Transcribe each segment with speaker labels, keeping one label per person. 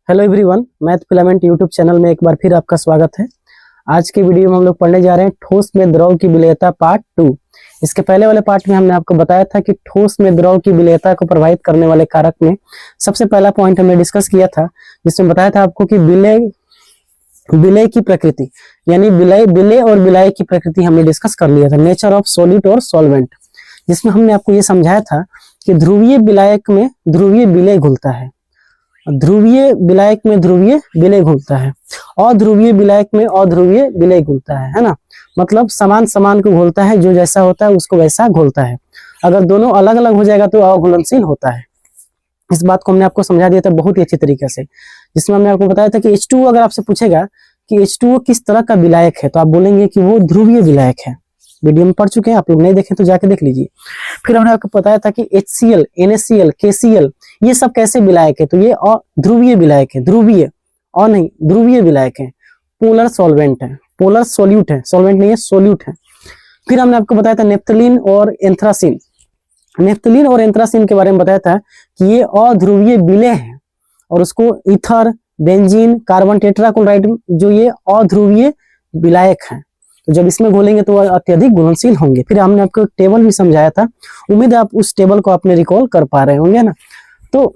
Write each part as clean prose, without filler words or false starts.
Speaker 1: Hello everyone, math filament YouTube channel में एक बार फिर आपका स्वागत है। आज के वीडियो में हम लोग पढ़ने जा रहे हैं ठोस में द्रव की विलेयता पार्ट 2। इसके पहले वाले पार्ट में हमने आपको बताया था कि ठोस में द्रव की विलेयता को प्रभावित करने वाले कारक में सबसे पहला पॉइंट हमने डिस्कस किया था, जिसमें बताया था आपको कि विलय की प्रकृति, यानी विलय और विलायक की प्रकृति हमने डिस्कस कर लिया था, नेचर ऑफ सॉलिड और सॉल्वेंट, जिसमें हमने आपको ये समझाया था कि ध्रुवीय विलायक में ध्रुवीय विलय घुलता है, ध्रुवीय विलायक में ध्रुवीय विलय घुलता है, अध्रुवीय विलायक में अध्रुवीय विलय घुलता है ना। मतलब समान समान को घोलता है, जो जैसा होता है उसको वैसा घोलता है। अगर दोनों अलग अलग हो जाएगा तो अघुलनशील होता है। इस बात को हमने आपको समझा दिया था बहुत ही अच्छी तरीके से, जिसमें हमने आपको बताया था कि H2O अगर आपसे पूछेगा कि H2O किस तरह का विलायक है, तो आप बोलेंगे कि वो ध्रुवीय विलायक है। वीडियो में पढ़ चुके हैं, आप लोग नहीं देखें तो जाके देख लीजिए। फिर हमने आपको बताया था कि HCl, NaCl, KCl ये सब कैसे विलायक है, तो ये ध्रुवीय विलायक है, ध्रुवीय और नहीं ध्रुवीय विलायक है, पोलर सॉल्वेंट है, पोलर सोल्यूट है, सॉल्वेंट नहीं है सोल्यूट है। फिर हमने आपको बताया था नेफ्थलीन और एंथ्रासिन, नेफ्थलीन और एंथ्रासिन के बारे में बताया था कि ये अध्रुवीय विलय है और उसको ईथर, बेंजीन, कार्बन टेट्राक्लोराइड जो ये अध्रुवीय विलायक है, तो जब इसमें घोलेंगे तो वह अत्यधिक घुलनशील होंगे। फिर हमने आपको टेबल भी समझाया था, उम्मीद है आप उस टेबल को आपने रिकॉल कर पा रहे होंगे ना। तो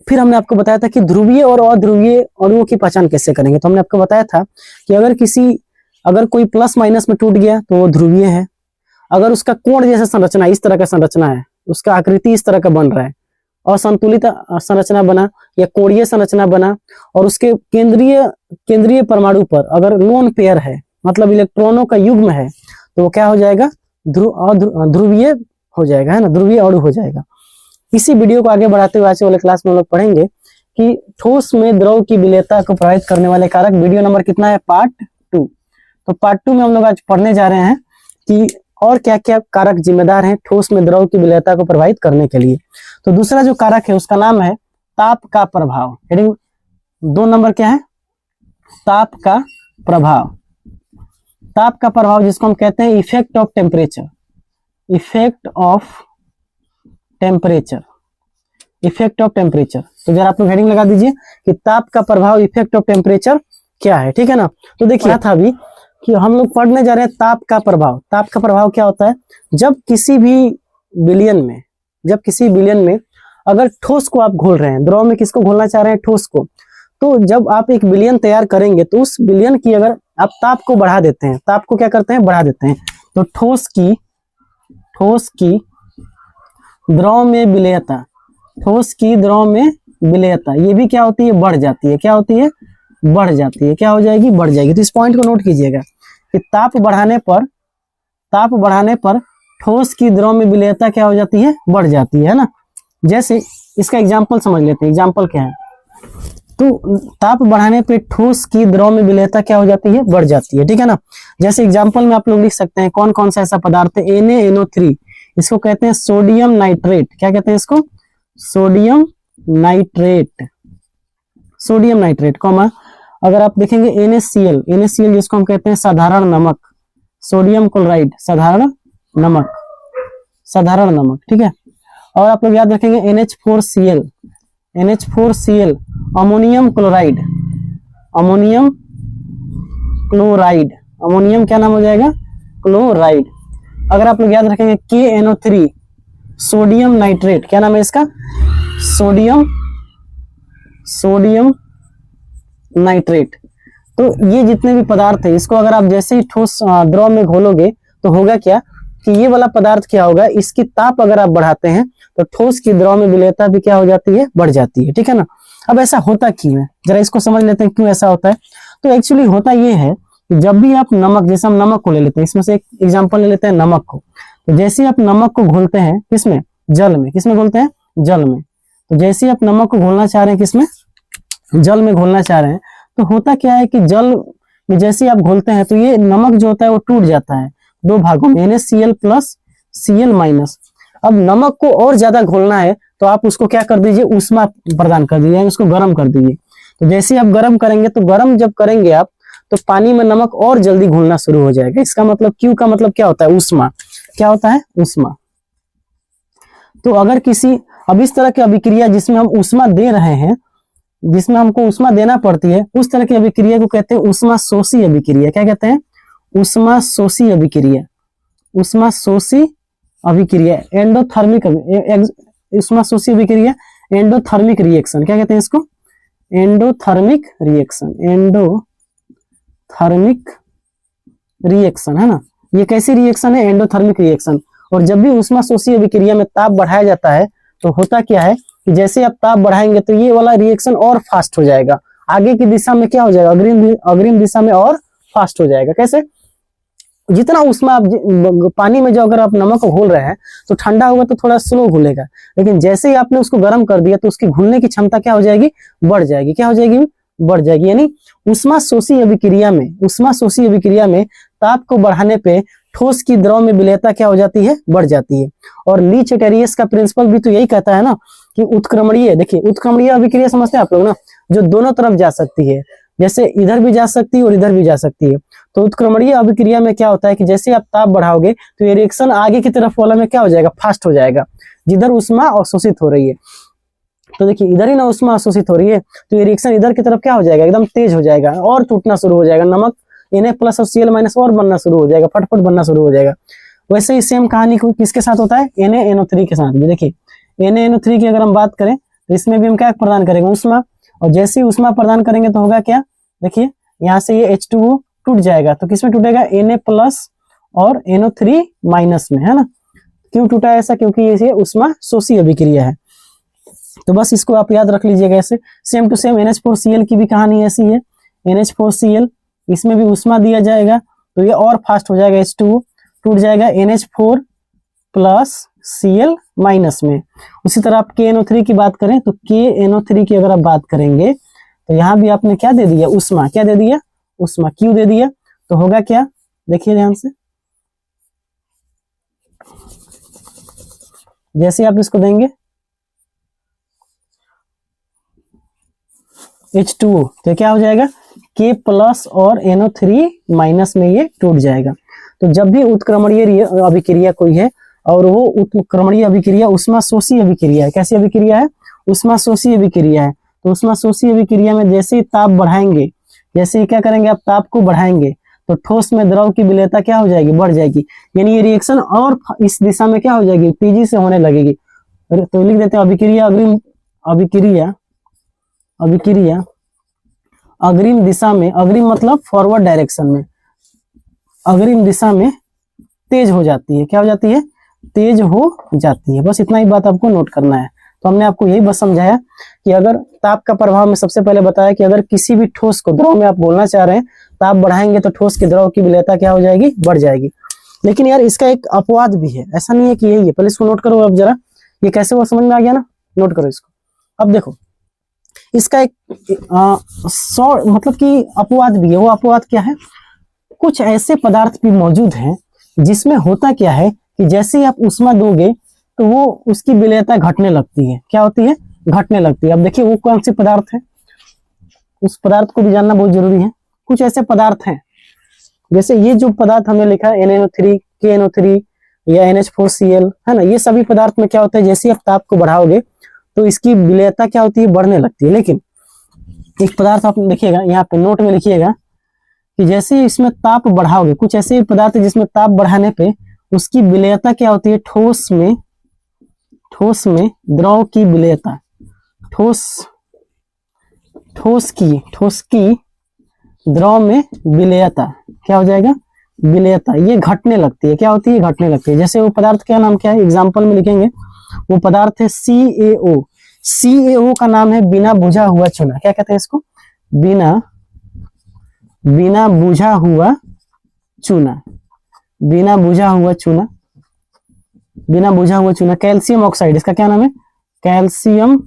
Speaker 1: फिर हमने आपको बताया था कि ध्रुवीय और अध्रुवीय अणुओं की पहचान कैसे करेंगे, तो हमने आपको बताया था कि अगर कोई प्लस माइनस में टूट गया तो वो ध्रुवीय है। अगर उसका कोण जैसा संरचना, इस तरह का संरचना है, उसका आकृति इस तरह का बन रहा है, असंतुलित संरचना बना या कोणीय संरचना बना, और उसके केंद्रीय परमाणु पर अगर लोन पेयर है, मतलब इलेक्ट्रॉनों का युग्म है, तो वो क्या हो जाएगा, ध्रुवीय हो जाएगा, है ना, ध्रुवीय अणु हो जाएगा। इसी वीडियो को आगे बढ़ाते हुए आज वाले क्लास में हम लोग पढ़ेंगे कि ठोस में द्रव की विलेयता को प्रभावित करने वाले कारक। वीडियो नंबर कितना है, पार्ट 2। तो पार्ट 2 में हम लोग आज पढ़ने जा रहे हैं कि और क्या क्या कारक जिम्मेदार हैं ठोस में द्रव की विलेयता को प्रभावित करने के लिए। तो दूसरा जो कारक है उसका नाम है ताप का प्रभाव। हेडिंग 2 नंबर क्या है, ताप का प्रभाव। ताप का प्रभाव जिसको हम कहते हैं effect of temperature, effect of temperature, effect of temperature. तो जरा आप लोग हेडिंग लगा दीजिए कि ताप का प्रभाव इफेक्ट ऑफ टेम्परेचर क्या है, ठीक है ना। तो देखिए था अभी कि हम लोग पढ़ने जा रहे हैं ताप का प्रभाव। ताप का प्रभाव क्या होता है, जब किसी विलयन में अगर ठोस को आप घोल रहे हैं, द्रव में किसको घोलना चाह रहे हैं, ठोस को, तो जब आप एक विलयन तैयार करेंगे तो उस विलयन की अगर आप ताप को बढ़ा देते हैं, ताप को क्या करते हैं, बढ़ा देते हैं, तो ठोस की द्रव में विलेयता, ठोस की द्रव में विलेयता ये भी क्या होती है, बढ़ जाती है। क्या होती है, बढ़ जाती है। क्या हो जाएगी, बढ़ जाएगी। तो इस पॉइंट को नोट कीजिएगा कि ताप बढ़ाने पर ठोस की द्रव में विलेयता क्या हो जाती है, बढ़ जाती है ना। जैसे इसका एग्जाम्पल समझ लेते हैं। एग्जाम्पल क्या है, तो ताप बढ़ाने पे ठोस की द्रव में विलेयता क्या हो जाती है, बढ़ जाती है, ठीक है ना। जैसे एग्जाम्पल में आप लोग लिख सकते हैं कौन कौन सा ऐसा पदार्थ है, NaNO3, इसको कहते हैं सोडियम नाइट्रेट। क्या कहते हैं इसको, sodium nitrate, sodium nitrate, comma अगर आप देखेंगे NaCl जिसको हम कहते हैं साधारण नमक, सोडियम क्लोराइड, साधारण नमक, ठीक है। और आप लोग याद रखेंगे NH4Cl, अमोनियम क्लोराइड, अमोनियम क्या नाम हो जाएगा, क्लोराइड। अगर आप लोग याद रखेंगे KNO3, सोडियम नाइट्रेट, क्या नाम है इसका, सोडियम नाइट्रेट। तो ये जितने भी पदार्थ है, इसको अगर आप जैसे ही ठोस द्रव में घोलोगे तो होगा क्या कि ये वाला पदार्थ क्या होगा, इसकी ताप अगर आप बढ़ाते हैं तो ठोस की द्रव में विलेयता भी क्या हो जाती है, बढ़ जाती है, ठीक है ना। अब ऐसा होता क्यों है, जरा इसको समझ लेते हैं क्यों ऐसा होता है। तो एक्चुअली होता ये है कि जब भी आप नमक, जैसे हम नमक को ले लेते हैं, इसमें से एक एग्जाम्पल ले लेते हैं नमक को। तो जैसे आप नमक को घोलते हैं किसमें, जल में, किसमें घोलते हैं, जल में। तो जैसे आप नमक को घोलना चाह रहे हैं किसमें, जल में घोलना चाह रहे हैं, तो होता क्या है कि जल में जैसे आप घोलते हैं तो ये नमक जो होता है वो टूट जाता है 2 भागों में, NaCl प्लस Cl-। अब नमक को और ज्यादा घोलना है तो आप उसको क्या कर दीजिए, ऊष्मा प्रदान कर दीजिए, उसको गर्म कर दीजिए। तो जैसे आप गर्म करेंगे तो गर्म जब करेंगे आप तो पानी में नमक और जल्दी घुलना शुरू हो जाएगा। इसका मतलब Q का मतलब क्या होता है, ऊष्मा। क्या होता है, ऊष्मा। तो अगर अब इस तरह की अभिक्रिया जिसमें हम ऊष्मा दे रहे हैं जिसमें हमको उष्मा देना पड़ती है, उस तरह की अभिक्रिया को कहते हैं उष्मा शोषी अभिक्रिया। क्या कहते हैं? उष्मा शोषी अभिक्रिया। उष्मा शोषी अभिक्रिया, एंडोथर्मिक उष्मा शोषी अभिक्रिया, एंडोथर्मिक रिएक्शन। क्या कहते हैं इसको? Endothermic reaction. एंडोथर्मिक रिएक्शन है ना, ये कैसी रिएक्शन है? Endothermic reaction. और जब भी उष्मा शोषी अभिक्रिया में ताप बढ़ाया जाता है तो होता क्या है कि जैसे आप ताप बढ़ाएंगे तो ये वाला रिएक्शन और फास्ट हो जाएगा, आगे की दिशा में क्या हो जाएगा? अग्रिम दिशा में और फास्ट हो जाएगा। कैसे? जितना उष्मा आप पानी में जो अगर आप नमक घोल रहे हैं तो ठंडा होगा तो थोड़ा स्लो घुलेगा, लेकिन जैसे ही आपने उसको गर्म कर दिया तो उसकी घुलने की क्षमता क्या हो जाएगी? बढ़ जाएगी। क्या हो जाएगी? बढ़ जाएगी। यानी उष्मा शोषी अभिक्रिया में ताप को बढ़ाने पे ठोस की द्रव में विलेयता क्या हो जाती है? बढ़ जाती है। और ली चेटेरियस का प्रिंसिपल भी तो यही कहता है ना कि उत्क्रमणीय, देखिए उत्क्रमणीय अभिक्रिया समझते हैं आप लोग ना, जो दोनों तरफ जा सकती है, जैसे इधर भी जा सकती है और इधर भी जा सकती है। तो उत्क्रमणीय अभिक्रिया में क्या होता है कि जैसे आप ताप बढ़ाओगे तो ये रिएक्शन आगे की तरफ वाला में क्या हो जाएगा? फास्ट हो जाएगा, जिधर उष्मा अवशोषित हो रही है। तो देखिए इधर ही ना उष्मा अवशोषित हो रही है तो ये रिएक्शन इधर की तरफ क्या हो जाएगा? एकदम तेज हो जाएगा और टूटना शुरू हो जाएगा, नमक Na प्लस और Cl माइनस और बनना शुरू हो जाएगा, फटफट बनना शुरू हो जाएगा। वैसे ही सेम कहानी किसके साथ होता है? NaNO3 के साथ भी। देखिए NaNO3 की अगर हम बात करें तो इसमें भी हम क्या प्रदान करेंगे? उष्मा। और जैसे ही उष्मा प्रदान करेंगे तो होगा क्या? देखिए यहाँ से ये H2O टूट जाएगा, तो किसमें टूटेगा? Na प्लस और NO3 माइनस में, है ना। क्यों टूटा है ऐसा? क्योंकि ये उष्मा शोषी अभिक्रिया है। तो बस इसको आप याद रख लीजिएगा ऐसे। सेम टू सेम NH4Cl की भी कहानी ऐसी है। NH4Cl इसमें भी उष्मा दिया जाएगा तो ये और फास्ट हो जाएगा, H2O टूट जाएगा NH4 प्लस Cl माइनस में। उसी तरह आप KNO3 की बात करें तो KNO3 की अगर आप बात करेंगे तो यहाँ भी आपने क्या दे दिया? उष्मा। क्या दे दिया? उष्मा। क्यों दे दिया? तो होगा क्या? देखिए ध्यान से, जैसे आप इसको देंगे H2O तो क्या हो जाएगा? K प्लस और NO3 माइनस में ये टूट जाएगा। तो जब भी उत्क्रमणीय अभिक्रिया कोई है और वो उत्क्रमणीय अभिक्रिया उष्मा शोषी अभिक्रिया है, कैसी अभिक्रिया है? उष्मा शोषी अभिक्रिया है। तो उष्मा शोषी अभिक्रिया में जैसे ही ताप बढ़ाएंगे, जैसे ही क्या करेंगे आप? ताप को बढ़ाएंगे तो ठोस में द्रव की विलेयता क्या हो जाएगी? बढ़ जाएगी। यानी ये रिएक्शन और इस दिशा में क्या हो जाएगी? तेजी से होने लगेगी। तो लिख देते हैं अभिक्रिया अग्रिम, अभिक्रिया अग्रिम दिशा में, अग्रिम मतलब फॉरवर्ड डायरेक्शन में, अग्रिम दिशा में तेज हो जाती है। क्या हो जाती है? तेज हो जाती है। बस इतना ही बात आपको नोट करना है। तो हमने आपको यही बस समझाया कि अगर ताप का प्रभाव में सबसे पहले बताया कि अगर किसी भी ठोस को द्रव में आप बोलना चाह रहे हैं, ताप बढ़ाएंगे तो ठोस के द्रव की विलेयता क्या हो जाएगी? बढ़ जाएगी। लेकिन यार इसका एक अपवाद भी है, ऐसा नहीं है कि यही है। पहले इसको नोट करो अब जरा, ये कैसे वो समझ में आ गया ना? नोट करो इसको। अब देखो इसका एक मतलब कि अपवाद भी है। वो अपवाद क्या है? कुछ ऐसे पदार्थ भी मौजूद हैं जिसमें होता क्या है कि जैसे ही आप उष्मा दोगे तो वो उसकी विलेयता घटने लगती है। क्या होती है? घटने लगती है। अब देखिए वो कौन से पदार्थ है, उस पदार्थ को भी जानना बहुत जरूरी है। कुछ ऐसे पदार्थ हैं, जैसे ये जो पदार्थ हमने लिखा है NaNO3, KNO3 या NH4Cl, है ना, ये सभी पदार्थ में क्या होता है? जैसे ही आप ताप को बढ़ाओगे तो इसकी विलेयता क्या होती है? बढ़ने लगती है। लेकिन एक पदार्थ आप देखिएगा, यहाँ पे नोट में लिखिएगा कि जैसे ही इसमें ताप बढ़ाओगे, कुछ ऐसे पदार्थ जिसमें ताप बढ़ाने पे उसकी विलेयता क्या होती है? ठोस में द्रव की विलेयता, ठोस की द्रव में विलेयता क्या हो जाएगा? विलेयता ये घटने लगती है। क्या होती है? घटने लगती है। जैसे वो पदार्थ का नाम क्या है? एग्जाम्पल में लिखेंगे, वो पदार्थ है CaO। CaO का नाम है बिना बुझा हुआ चूना। क्या कहते हैं इसको? बिना बुझा हुआ चूना, बिना बुझा हुआ चूना। कैल्शियम ऑक्साइड, इसका क्या नाम है? Calcium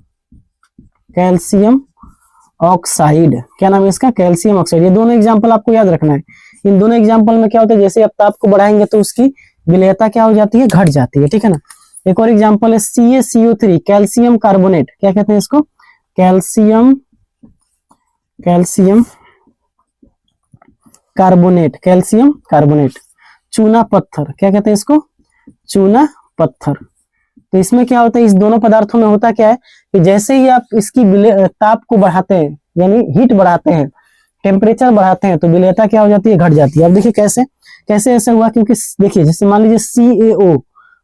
Speaker 1: oxide. क्या नाम है इसका? Calcium oxide. ये दोनों एग्जांपल आपको याद रखना है। इन दोनों एग्जांपल में क्या होता है? जैसे आप ताप को बढ़ाएंगे तो उसकी विलेयता क्या हो जाती है? घट जाती है। ठीक है ना। एक और एग्जांपल है CaCO3, कैल्शियम कार्बोनेट। क्या कहते हैं इसको? Calcium carbonate. चूना पत्थर। क्या कहते हैं इसको? चूना पत्थर। तो इसमें क्या होता है, इस दोनों पदार्थों में होता क्या है कि जैसे ही आप इसकी ताप को बढ़ाते हैं, यानी हीट बढ़ाते हैं, टेम्परेचर बढ़ाते हैं, तो विलेयता क्या हो जाती है, घट जाती है। अब देखिए कैसे कैसे ऐसे हुआ, क्योंकि देखिए जैसे मान लीजिए CaO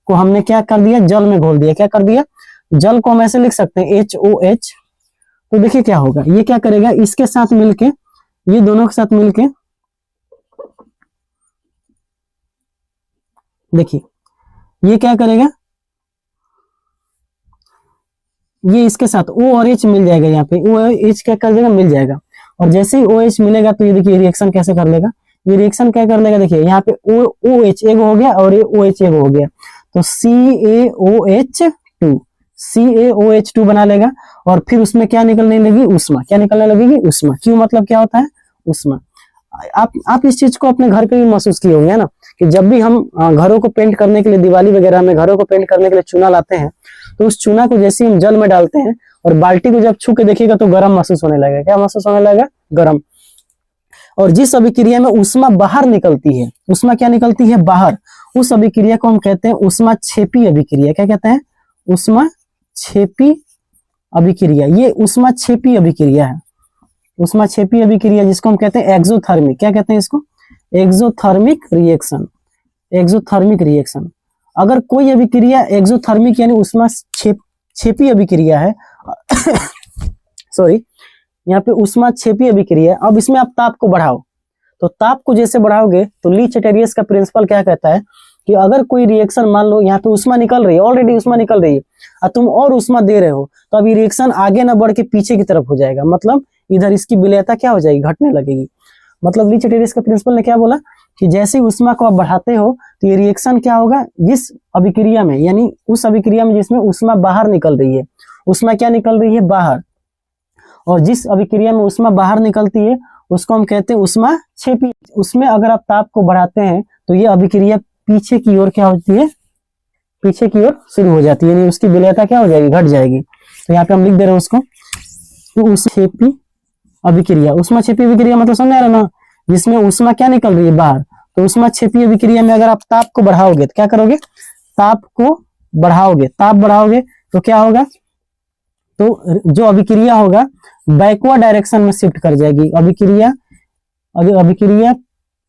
Speaker 1: को हमने क्या कर दिया, जल में घोल दिया। क्या कर दिया, जल को हम ऐसे लिख सकते हैं HOH। तो देखिए क्या होगा, ये क्या करेगा, इसके साथ मिलके, ये दोनों के साथ मिलके, देखिए ये क्या करेगा, ये इसके साथ O और H मिल जाएगा, यहाँ पे O और H क्या कर देगा, मिल जाएगा। और जैसे ही OH मिलेगा तो ये देखिए रिएक्शन कैसे कर लेगा, ये रिएक्शन क्या कर लेगा, देखिए यहाँ पे OH एक हो गया और ये OH एक हो गया, तो CaOH2 बना लेगा। और फिर उसमें क्या निकलने लगी, उष्मा। क्या निकलने लगेगी, उष्मा। क्यों, मतलब क्या होता है, उष्मा। आप इस चीज को अपने घर पे भी महसूस किए होंगे ना, कि जब भी हम घरों को पेंट करने के लिए, दिवाली वगैरह में घरों को पेंट करने के लिए चूना लाते हैं, तो उस चूना को जैसे हम जल में डालते हैं और बाल्टी को जब छू के देखिएगा तो गर्म महसूस होने लगेगा। क्या महसूस होने लगेगा, गर्म। और जिस अभिक्रिया में उष्मा बाहर निकलती है, उष्मा क्या निकलती है, बाहर, उस अभिक्रिया को हम कहते हैं उष्माक्षेपी अभिक्रिया। क्या कहते हैं, उष्माक्षेपी अभिक्रिया। ये उष्माक्षेपी अभिक्रिया है, उष्माक्षेपी अभिक्रिया, जिसको हम कहते हैं एक्सोथर्मिक। क्या कहते हैं इसको, एक्सोथर्मिक रिएक्शन। Exothermic reaction. अगर कोई अभिक्रिया एक्सोथर्मिक यानी उष्माक्षेपी अभिक्रिया है सॉरी, यहाँ पे उष्माक्षेपी अभिक्रिया। अब इसमें आप ताप को बढ़ाओ, तो ताप को जैसे बढ़ाओगे तो ली चैटेरियस का प्रिंसिपल क्या कहता है कि अगर कोई रिएक्शन, मान लो यहाँ पे उष्मा निकल रही है, ऑलरेडी उष्मा निकल रही है, और तुम और उष्मा दे रहे हो, तो अब ये रिएक्शन आगे ना बढ़ के पीछे की तरफ हो जाएगा। मतलब इधर इसकी विलेयता क्या हो जाएगी, घटने लगेगी। मतलब ली चैटेरियस का प्रिंसिपल ने क्या बोला कि जैसे ही उष्मा को आप बढ़ाते हो तो ये रिएक्शन क्या होगा, जिस अभिक्रिया में, यानी उस अभिक्रिया में जिसमें उष्मा बाहर निकल रही है, उष्मा क्या निकल रही है, बाहर, और जिस अभिक्रिया में उष्मा बाहर निकलती है उसको हम कहते हैं उष्माक्षेपी। उसमें अगर आप ताप को बढ़ाते हैं तो ये अभिक्रिया पीछे की ओर क्या होती है, पीछे की ओर शुरू हो जाती है, यानी उसकी विलेयता क्या हो जाएगी, घट जाएगी। तो यहाँ पे हम लिख दे रहे हैं उसको, तो उष्माक्षेपी अभिक्रिया। उष्माक्षेपी अभिक्रिया मतलब समझ आ रहा है ना, जिसमें उष्मा क्या निकल रही है, बाहर। तो उष्माक्षेपी अभिक्रिया में अगर आप ताप को बढ़ाओगे तो क्या करोगे, ताप को बढ़ाओगे, ताप बढ़ाओगे तो क्या होगा, तो जो अभिक्रिया होगा बैकवर्ड डायरेक्शन में शिफ्ट कर जाएगी। अभिक्रिया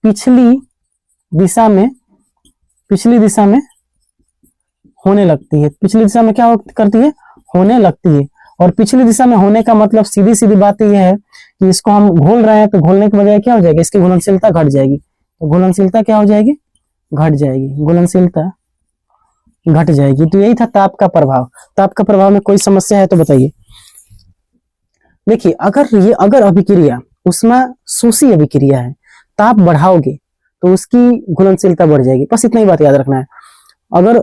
Speaker 1: पिछली दिशा में होने लगती है। पिछली दिशा में क्या करती है, होने लगती है। और पिछली दिशा में होने का मतलब सीधी सीधी बात यह है कि इसको हम घोल रहे हैं, तो घोलने की बजाय क्या हो जाएगी, इसकी घुलनशीलता घट जाएगी। तो घुलनशीलता क्या हो जाएगी, घट जाएगी, घुलनशीलता घट जाएगी। तो यही था ताप का प्रभाव। ताप का प्रभाव में कोई समस्या है तो बताइए। देखिए अगर अभिक्रिया उष्मा शोषी अभिक्रिया है, ताप बढ़ाओगे तो उसकी घुलनशीलता बढ़ जाएगी। बस इतना ही बात याद रखना है। अगर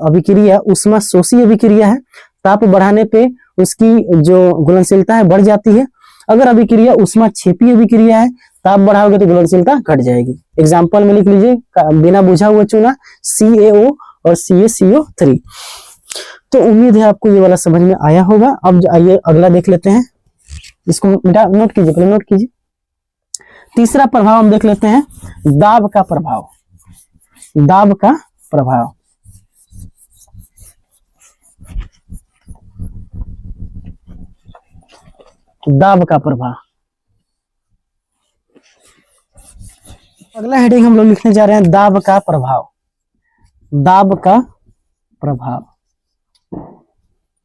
Speaker 1: अभिक्रिया उष्मा शोषी अभिक्रिया है, ताप बढ़ाने पे उसकी जो घुलनशीलता है बढ़ जाती है। अगर अभिक्रिया उष्माक्षेपी अभिक्रिया है, ताप बढ़ाओगे तो घुलनशीलता घट जाएगी। एग्जाम्पल में लिख लीजिए, बिना बुझा हुआ चूना CaO और CaCO3। तो उम्मीद है आपको ये वाला समझ में आया होगा। अब आइए अगला देख लेते हैं, इसको नोट कीजिए, पहले नोट कीजिए। तीसरा प्रभाव हम देख लेते हैं, दाब का प्रभाव। दाब का प्रभाव, दाब का प्रभाव। अगला हेडिंग हम लोग लिखने जा रहे हैं, दाब का प्रभाव। दाब का प्रभाव,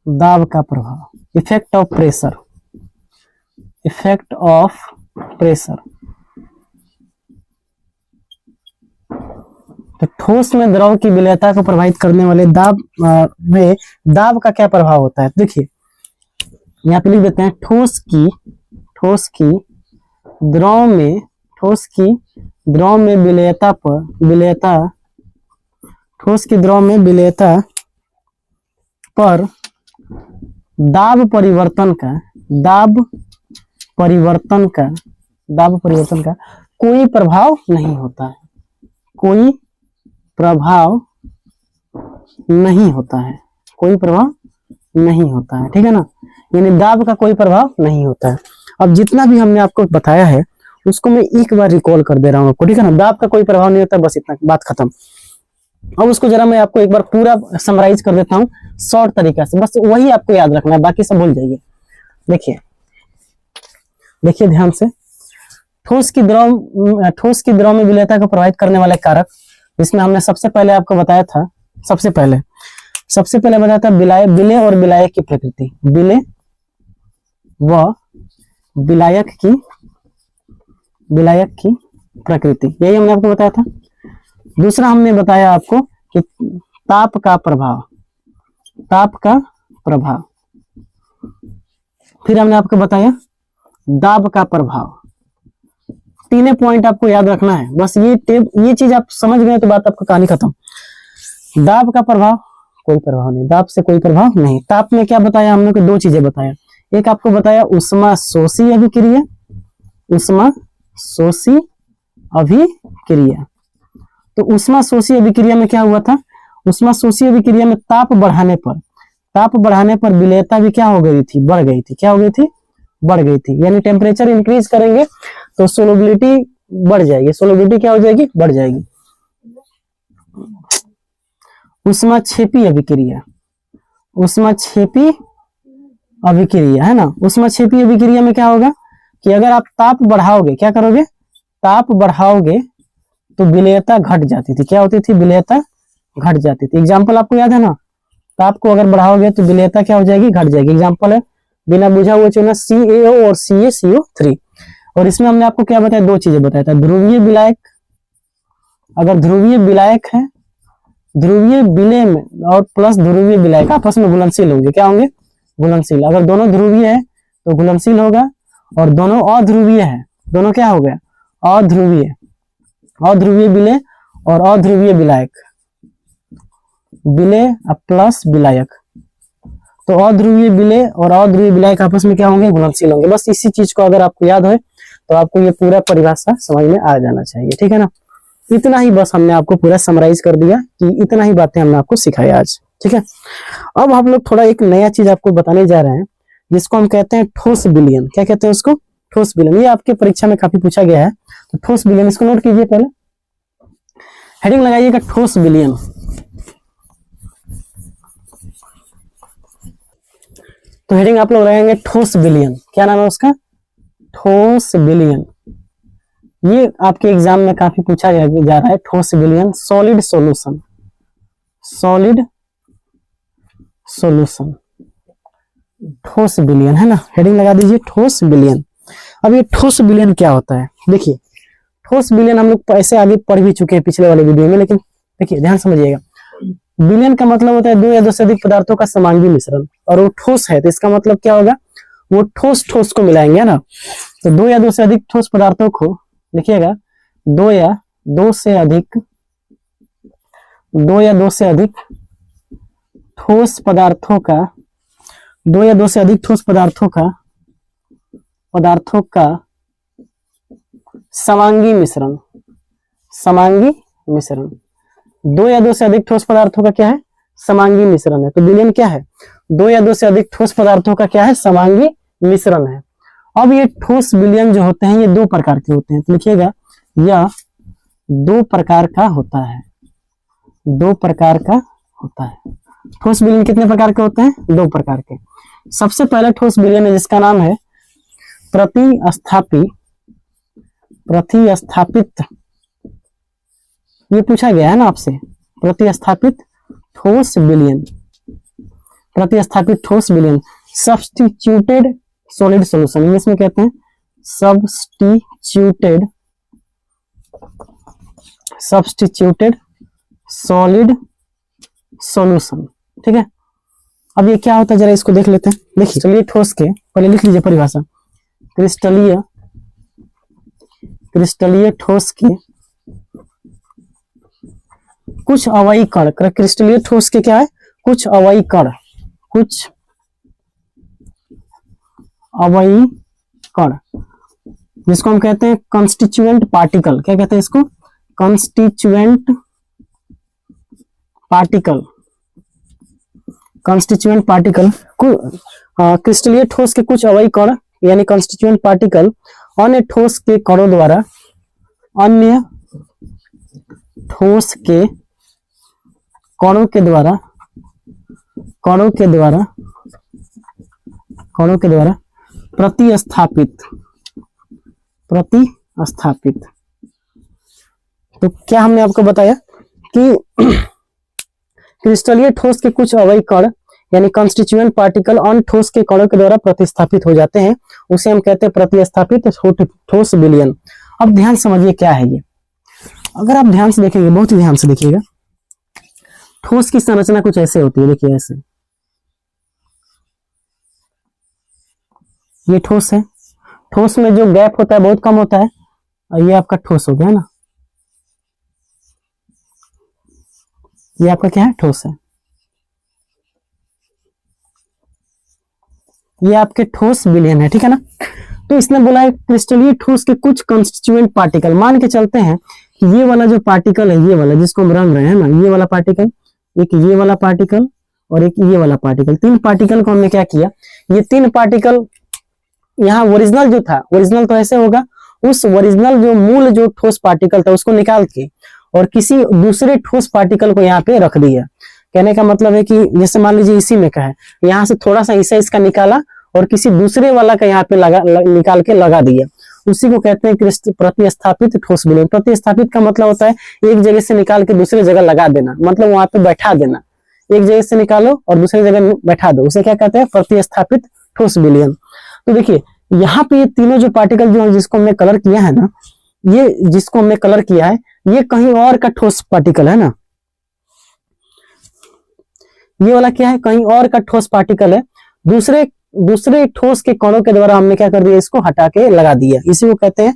Speaker 1: दाब का प्रभाव, effect of pressure, effect of pressure. तो ठोस में द्रव की विलेयता को प्रभावित करने वाले दाब में दाब का क्या प्रभाव होता है। देखिए यहाँ पे लिख देते हैं, ठोस की द्रव में विलेयता ठोस की द्रव में विलेयता पर दाब परिवर्तन का कोई प्रभाव नहीं होता है, कोई प्रभाव नहीं होता है, कोई प्रभाव नहीं होता है। ठीक है ना, यानी दाब का कोई प्रभाव नहीं होता है। अब जितना भी हमने आपको बताया है उसको मैं एक बार रिकॉल कर दे रहा हूँ आपको, ठीक है ना। दाब का कोई प्रभाव नहीं होता, बस इतना, बात खत्म। अब उसको जरा मैं आपको एक बार पूरा समराइज कर देता हूँ शॉर्ट तरीका से, बस वही आपको याद रखना है, बाकी सब भूल जाइए। देखिए देखिए ध्यान से, ठोस की द्रव में विलेयता को प्रभावित करने वाले कारक, जिसमें हमने सबसे पहले आपको बताया था, सबसे पहले बताया था विलय और विलायक की प्रकृति, विलय व विलायक की प्रकृति, यही हमने आपको बताया था। दूसरा हमने बताया आपको कि ताप का प्रभाव, फिर हमने आपको बताया दाब का प्रभाव। तीनों पॉइंट आपको याद रखना है, बस ये चीज आप समझ गए तो बात आपका कहानी खत्म। दाब का प्रभाव, कोई प्रभाव नहीं, दाब से कोई प्रभाव नहीं। ताप में क्या बताया हम लोग को, दो चीजें बताया, एक आपको बताया उष्मा शोषी अभिक्रिया, उष्मा शोषी अभिक्रिया। तो उष्मा शोषी अभिक्रिया में क्या हुआ था, उष्मा शोषी अभिक्रिया में ताप बढ़ाने पर विलेयता भी क्या हो गई थी, बढ़ गई थी। क्या हो गई थी, बढ़ गई थी। यानी टेम्परेचर इंक्रीज करेंगे तो सोलबिलिटी बढ़ जाएगी, सोलबिलिटी क्या हो जाएगी, बढ़ जाएगी। उष्माक्षेपी अभिक्रिया, उष्माक्षेपी अभिक्रिया है ना, उष्माक्षेपी अभिक्रिया में क्या होगा कि अगर आप ताप बढ़ाओगे, क्या करोगे, ताप बढ़ाओगे तो विलेयता घट जाती थी। क्या होती थी, विलेयता घट जाती थी। एग्जाम्पल आपको याद है ना, ताप को अगर बढ़ाओगे तो विलेयता क्या हो जाएगी, घट जाएगी। एग्जाम्पल है बिना बुझा हुआ चूना CaO और CaCO3। और इसमें हमने आपको क्या बताया, दो चीजें बताया था, ध्रुवीय विलायक, अगर ध्रुवीय विलायक है, ध्रुवीय विलय में और प्लस ध्रुवीय विलायक आपस में घुलनशील होंगे। क्या होंगे, घुलनशील। अगर दोनों ध्रुवीय है तो घुलनशील होगा, और दोनों अध्रुवीय है, दोनों क्या हो गया, अध्रुवीय, अध्रुवीय विलय और अध्रुवीय विलायक, विलय प्लस विलायक, तो अध्रुवीय विलय और अध्रुवीय विलायक आपस में क्या होंगे, घुलनशील होंगे। बस इसी चीज को अगर आपको याद है तो आपको ये पूरा परिभाषा समझ में आ जाना चाहिए, ठीक है ना। इतना ही बस हमने आपको पूरा समराइज कर दिया कि इतना ही बातें हमने आपको सिखाया आज, ठीक है। अब हम लोग थोड़ा एक नया चीज आपको बताने जा रहे हैं, जिसको हम कहते हैं ठोस विलयन। क्या कहते हैं उसको, ठोस विलयन। ये आपके परीक्षा में काफी पूछा गया है, तो ठोस विलयन इसको नोट कीजिए। पहले हेडिंग लगाइएगा ठोस विलयन। तो हेडिंग आप लोग लगाएंगे ठोस विलयन। क्या नाम है उसका, ठोस विलयन। ये आपके एग्जाम में काफी पूछा जा रहा है, ठोस विलयन, सॉलिड सॉल्यूशन, सॉलिड सॉल्यूशन, ठोस विलयन है ना। हेडिंग लगा दीजिए ठोस विलयन। अब ये ठोस विलयन क्या होता है, देखिए ठोस विलयन हम लोग ऐसे आगे पढ़ भी चुके हैं पिछले वाले वीडियो में, लेकिन देखिए ध्यान समझिएगा। विलयन का मतलब होता है दो या दो से अधिक पदार्थों का समांगी मिश्रण, और वो ठोस है तो इसका मतलब क्या होगा, वो ठोस को मिलाएंगे ना। तो दो या दो से अधिक ठोस पदार्थों को, लिखिएगा दो या दो से अधिक ठोस पदार्थों का, दो या दो से अधिक ठोस पदार्थों का समांगी मिश्रण, समांगी मिश्रण। दो या दो से अधिक ठोस पदार्थों का क्या है, समांगी मिश्रण है। तो विलयन क्या है, दो या दो से अधिक ठोस पदार्थों का क्या है, समांगी मिश्रण है। अब ये ठोस विलयन जो होते हैं ये दो प्रकार के होते हैं, तो लिखिएगा यह दो प्रकार का होता है, दो प्रकार का होता है। ठोस विलयन कितने प्रकार के होते हैं, दो प्रकार के। सबसे पहला ठोस विलयन है जिसका नाम है प्रतिस्थापित, ये पूछा गया है ना आपसे, प्रतिस्थापित ठोस विलयन, प्रतिस्थापित ठोस विलयन। सब्स्टिट्यूटेड सॉलिड सॉल्यूशन, इंग्लिश में कहते हैं सब्स्टिट्यूटेड सॉलिड सॉल्यूशन, ठीक है। अब ये क्या होता है जरा इसको देख लेते हैं। देखिए चलिए ठोस के पहले लिख लीजिए परिभाषा, क्रिस्टलीय ठोस के कुछ अवयवी कण, क्रिस्टलीय ठोस के क्या है, कुछ अवयवी कण, कुछ अवयवी कण, जिसको हम कहते हैं कंस्टिट्यूएंट पार्टिकल। क्या कहते हैं इसको, कंस्टिट्यूएंट पार्टिकल, कंस्टिट्यूएंट पार्टिकल। क्रिस्टलीय ठोस के कुछ अवयवी कण यानी कंस्टिट्यूएंट पार्टिकल अन्य ठोस के कणों द्वारा, अन्य ठोस के कणों के द्वारा प्रतिस्थापित। तो क्या हमने आपको बताया कि क्रिस्टलीय ठोस के कुछ अवयव कण यानी कंस्टिट्यूएंट पार्टिकल अन्य ठोस के कणों के द्वारा प्रतिस्थापित हो जाते हैं, उसे हम कहते हैं प्रतिस्थापित ठोस विलयन। अब ध्यान समझिए क्या है ये। अगर आप ध्यान से देखेंगे, बहुत ही ध्यान से देखिएगा, ठोस की संरचना कुछ ऐसे होती है, देखिए ऐसे, ये ठोस है। ठोस में जो गैप होता है बहुत कम होता है, और ये आपका ठोस हो गया ना, ये आपका क्या है, ठोस है। ये आपके ठोस विलयन है, ठीक है ना। तो इसने बोला है क्रिस्टलीय ठोस के कुछ कंस्टिट्यूएंट पार्टिकल, मान के चलते हैं कि ये वाला जो पार्टिकल है, ये वाला जिसको हम रंग रहे हैं ना, ये वाला पार्टिकल, एक ये वाला पार्टिकल और एक ये वाला पार्टिकल, तीन पार्टिकल को हमने क्या किया, ये तीन पार्टिकल यहाँ ओरिजिनल जो था, ओरिजिनल तो ऐसे होगा, उस ओरिजिनल जो मूल जो ठोस पार्टिकल था उसको निकाल के और किसी दूसरे ठोस पार्टिकल को यहाँ पे रख दिया। कहने का मतलब है कि जैसे मान लीजिए इसी में का है, यहाँ से थोड़ा सा हिस्सा इसका निकाला और किसी दूसरे वाला का यहाँ पे निकाल के लगा दिया, उसी को कहते हैं प्रतिस्थापित ठोस विलयन। प्रतिस्थापित का मतलब होता है एक जगह से निकाल के दूसरी जगह लगा देना, मतलब वहां पे बैठा देना, एक जगह से निकालो और दूसरी जगह बैठा दो, उसे क्या कहते हैं, प्रतिस्थापित ठोस विलयन। तो देखिए यहाँ पे ये तीनों जो पार्टिकल जो जिसको हमने कलर किया है ना, ये जिसको हमने कलर किया है, ये कहीं और का ठोस पार्टिकल है ना, ये वाला क्या है, कहीं और का ठोस पार्टिकल है, दूसरे ठोस के कणों के द्वारा हमने क्या कर दिया, इसको हटा के लगा दिया, इसी को कहते हैं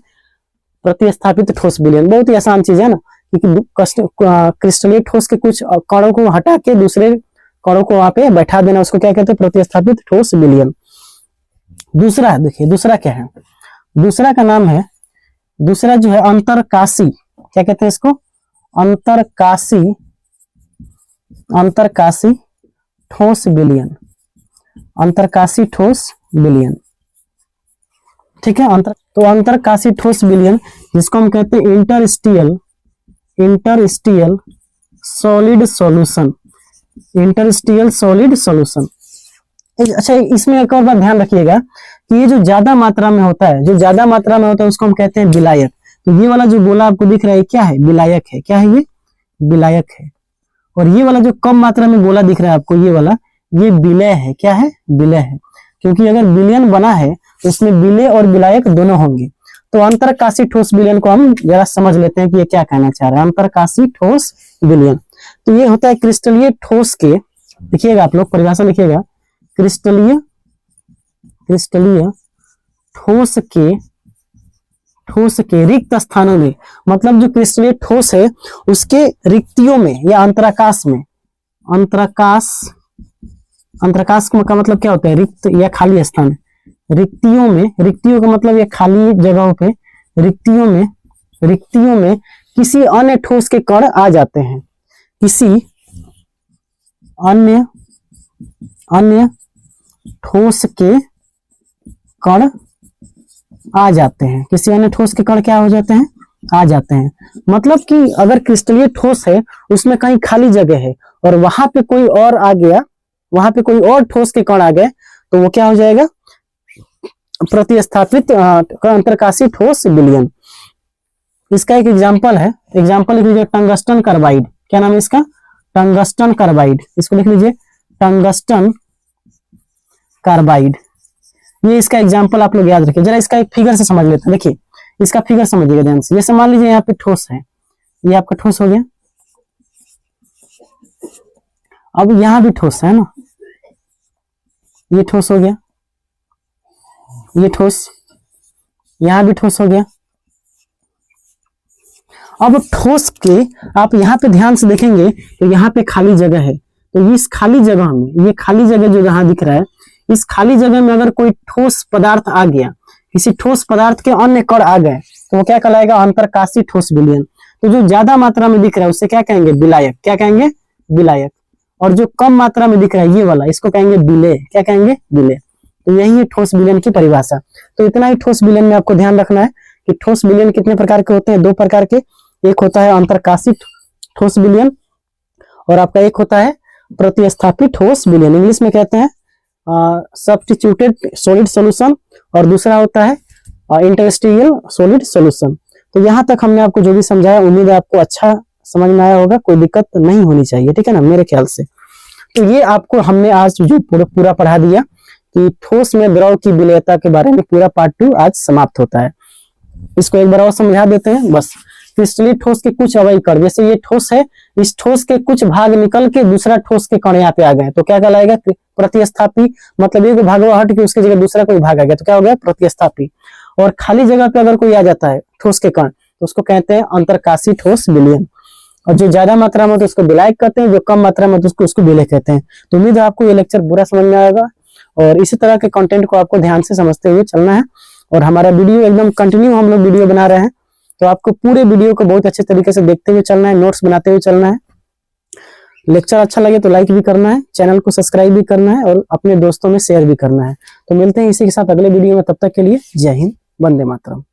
Speaker 1: प्रतिस्थापित ठोस विलयन। बहुत ही आसान चीज है ना, क्योंकि क्रिस्टलीय ठोस के कुछ कणों को हटा के दूसरे कणों को वहां पे बैठा देना, उसको क्या कहते हैं, प्रतिस्थापित ठोस विलयन। दूसरा देखिए, दूसरा क्या है, दूसरा का नाम है, दूसरा जो है अंतरकाशी, क्या कहते हैं इसको, अंतरकाशी ठोस विलयन, अंतरकाशी ठोस विलयन, ठीक है। तो अंतरकाशी ठोस विलयन जिसको हम कहते हैं इंटरस्टियल सॉलिड सॉल्यूशन, इंटरस्टियल सॉलिड सॉल्यूशन। अच्छा, इसमें एक और बात ध्यान रखिएगा कि ये जो ज्यादा मात्रा में होता है, जो ज्यादा मात्रा में होता है उसको हम कहते हैं विलायक। तो ये वाला जो गोला आपको दिख रहा है क्या है, विलायक है, क्या है ये, विलायक है। और ये वाला जो कम मात्रा में गोला दिख रहा है आपको, ये वाला, ये विलय है, क्या है, विलय है, क्योंकि अगर विलयन बना है तो इसमें विलय और विलायक दोनों होंगे। तो अंतरकाशी ठोस विलयन को हम जरा समझ लेते हैं कि ये क्या कहना चाह रहा है, अंतरकाशी ठोस विलयन। तो ये होता है क्रिस्टलीय ठोस के, देखिएगा आप लोग परिभाषा लिखिएगा, क्रिस्टलीय ठोस के रिक्त स्थानों में, मतलब जो क्रिस्टलीय ठोस है उसके रिक्तियों में या अंतराकाश में, अंतराकाश का मतलब क्या होता है, रिक्त या खाली स्थान, रिक्तियों में, रिक्तियों का मतलब ये खाली जगहों पे, रिक्तियों में किसी अन्य ठोस के कण आ जाते हैं, किसी अन्य ठोस के कण आ जाते हैं, किसी अन्य ठोस के कण क्या हो जाते हैं, आ जाते हैं। मतलब कि अगर क्रिस्टलीय ठोस है उसमें कहीं खाली जगह है और वहां पे कोई और आ गया, वहां पे कोई और ठोस के कण आ गए, तो वो क्या हो जाएगा, प्रतिस्थापित अंतरकाशी ठोस विलयन। इसका एक एग्जांपल है, एग्जांपल लिख लीजिए, टंगस्टन कार्बाइड, क्या नाम है इसका, टंगस्टन कार्बाइड, इसको लिख लीजिए टंगस्टन कार्बाइड। ये इसका एग्जांपल आप लोग याद रखिए। जरा इसका एक फिगर से समझ लेते हैं, देखिए इसका फिगर समझिएगा ध्यान से। जैसे मान लीजिए यहाँ पे ठोस है, ये आपका ठोस हो गया, अब यहां भी ठोस है ना, ये ठोस हो गया, ये ठोस, यहां भी ठोस हो गया। अब ठोस के आप यहाँ पे ध्यान से देखेंगे तो यहाँ पे खाली जगह है, तो इस खाली जगह में, ये खाली जगह जो यहाँ दिख रहा है, इस खाली जगह में अगर कोई ठोस पदार्थ आ गया, किसी ठोस पदार्थ के अन्य कण आ गए, तो वो क्या कहलाएगा, अंतरकाशी ठोस विलयन। तो जो ज्यादा मात्रा में दिख रहा है उससे क्या कहेंगे, विलायक, क्या कहेंगे, विलायक। और जो कम मात्रा में दिख रहा है ये वाला, इसको कहेंगे विलय, क्या कहेंगे, विलय। तो यही है ठोस विलयन की परिभाषा। तो इतना ही ठोस विलयन में आपको ध्यान रखना है कि ठोस विलयन कितने प्रकार के होते हैं, दो प्रकार के, एक होता है अंतरकाशी ठोस विलयन और आपका एक होता है प्रतिस्थापी ठोस विलयन, इंग्लिश में कहते हैं सब्स्टिट्यूटेड सॉलिड सॉल्यूशन, और दूसरा होता है इंटरस्टिशियल सॉलिड सॉल्यूशन। तो यहाँ तक हमने आपको जो भी समझाया, उम्मीद है आपको अच्छा समझ में आया होगा, कोई दिक्कत नहीं होनी चाहिए, ठीक है ना, मेरे ख्याल से। तो ये आपको हमने आज जो पूरा पढ़ा दिया कि ठोस में द्रव की विलयता के बारे में, पूरा पार्ट 2 आज समाप्त होता है। इसको एक बार और समझा देते हैं बस। क्रिस्टलीय ठोस के कुछ अवयव कण, जैसे ये ठोस है, इस ठोस के कुछ भाग निकल के दूसरा ठोस के कण यहाँ पे आ गए, तो क्या कहलाएगा? प्रतिस्थापी। मतलब एक भाग हट के उसकी जगह दूसरा कोई भाग आ गया तो क्या हो गया? प्रतिस्थापी। और खाली जगह पे अगर कोई आ जाता है ठोस के कण, तो उसको कहते हैं अंतरकाशी ठोस विलयन। और जो ज्यादा मात्रा में तो उसको विलायक कहते हैं, जो कम मात्रा में तो उसको विलय कहते हैं। तो उम्मीद है आपको ये लेक्चर पूरा समझ में आएगा, और इसी तरह के कंटेंट को आपको ध्यान से समझते हुए चलना है। और हमारा वीडियो एकदम कंटिन्यू हम लोग वीडियो बना रहे हैं, तो आपको पूरे वीडियो को बहुत अच्छे तरीके से देखते हुए चलना है, नोट्स बनाते हुए चलना है। लेक्चर अच्छा लगे तो लाइक भी करना है, चैनल को सब्सक्राइब भी करना है, और अपने दोस्तों में शेयर भी करना है। तो मिलते हैं इसी के साथ अगले वीडियो में, तब तक के लिए जय हिंद, वंदे मातरम।